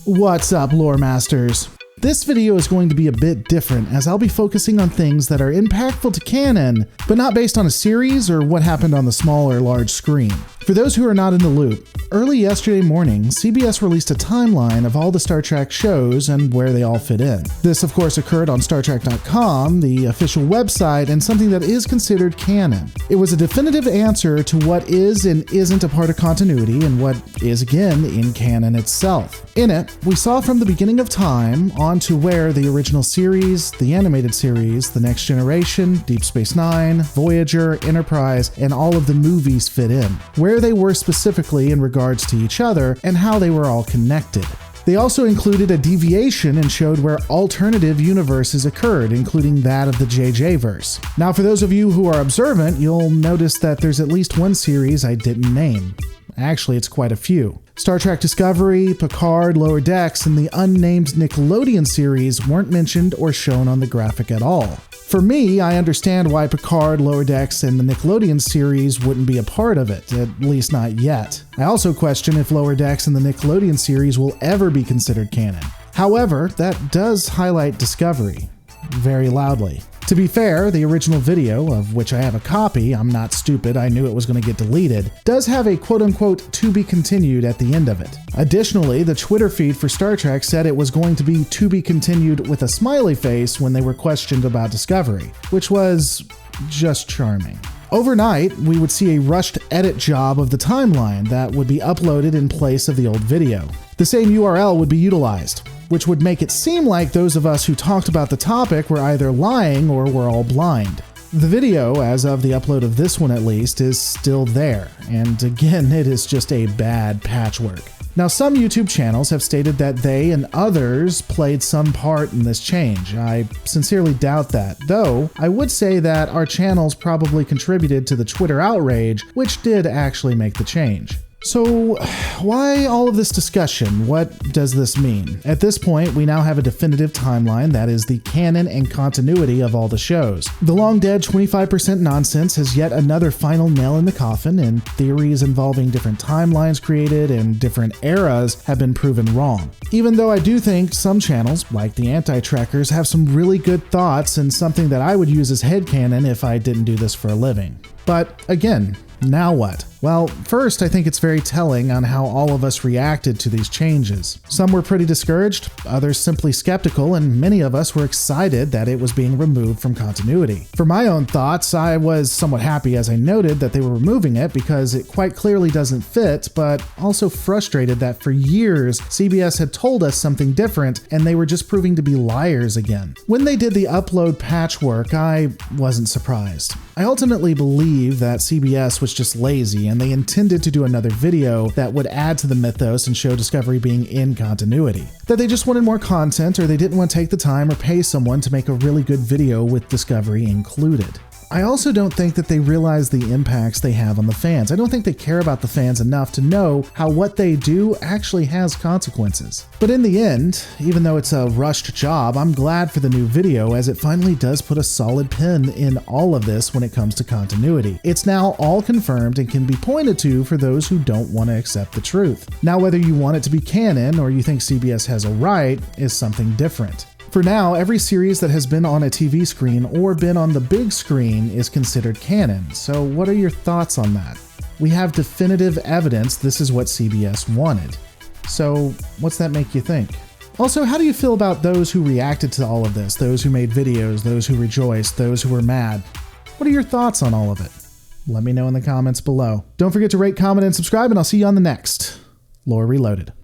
What's up, lore masters? This video is going to be a bit different as I'll be focusing on things that are impactful to canon, but not based on a series or what happened on the small or large screen. For those who are not in the loop, early yesterday morning, CBS released a timeline of all the Star Trek shows and where they all fit in. This, of course, occurred on StarTrek.com, the official website, and something that is considered canon. It was a definitive answer to what is and isn't a part of continuity and what is, again, in canon itself. In it, we saw from the beginning of time on to where the original series, the animated series, The Next Generation, Deep Space Nine, Voyager, Enterprise, and all of the movies fit in, where they were specifically in regards to each other, and how they were all connected. They also included a deviation and showed where alternative universes occurred, including that of the JJ-verse. Now, for those of you who are observant, you'll notice that there's at least one series I didn't name. Actually, it's quite a few. Star Trek Discovery, Picard, Lower Decks, and the unnamed Nickelodeon series weren't mentioned or shown on the graphic at all. For me, I understand why Picard, Lower Decks, and the Nickelodeon series wouldn't be a part of it, at least not yet. I also question if Lower Decks and the Nickelodeon series will ever be considered canon. However, that does highlight Discovery very loudly. To be fair, the original video, of which I have a copy, I'm not stupid, I knew it was going to get deleted, does have a quote-unquote to be continued at the end of it. Additionally, the Twitter feed for Star Trek said it was going to be continued with a smiley face when they were questioned about Discovery, which was just charming. Overnight, we would see a rushed edit job of the timeline that would be uploaded in place of the old video. The same URL would be utilized, which would make it seem like those of us who talked about the topic were either lying or were all blind. The video, as of the upload of this one at least, is still there, and again, it is just a bad patchwork. Now, some YouTube channels have stated that they and others played some part in this change. I sincerely doubt that, though I would say that our channels probably contributed to the Twitter outrage, which did actually make the change. So, why all of this discussion? What does this mean? At this point, we now have a definitive timeline that is the canon and continuity of all the shows. The long-dead 25% nonsense has yet another final nail in the coffin, and theories involving different timelines created and different eras have been proven wrong. Even though I do think some channels, like the Anti-Trekkers, have some really good thoughts and something that I would use as headcanon if I didn't do this for a living. But again, now what? Well, first, I think it's very telling on how all of us reacted to these changes. Some were pretty discouraged, others simply skeptical, and many of us were excited that it was being removed from continuity. For my own thoughts, I was somewhat happy, as I noted, that they were removing it because it quite clearly doesn't fit, but also frustrated that for years, CBS had told us something different and they were just proving to be liars again. When they did the upload patchwork, I wasn't surprised. I ultimately believe that CBS was just lazy and they intended to do another video that would add to the mythos and show Discovery being in continuity. That they just wanted more content, or they didn't want to take the time or pay someone to make a really good video with Discovery included. I also don't think that they realize the impacts they have on the fans. I don't think they care about the fans enough to know how what they do actually has consequences. But in the end, even though it's a rushed job, I'm glad for the new video as it finally does put a solid pin in all of this when it comes to continuity. It's now all confirmed and can be pointed to for those who don't want to accept the truth. Now, whether you want it to be canon or you think CBS has a right is something different. For now, every series that has been on a TV screen or been on the big screen is considered canon, so what are your thoughts on that? We have definitive evidence this is what CBS wanted. So what's that make you think? Also, how do you feel about those who reacted to all of this? Those who made videos, those who rejoiced, those who were mad? What are your thoughts on all of it? Let me know in the comments below. Don't forget to rate, comment, and subscribe, and I'll see you on the next Lore Reloaded.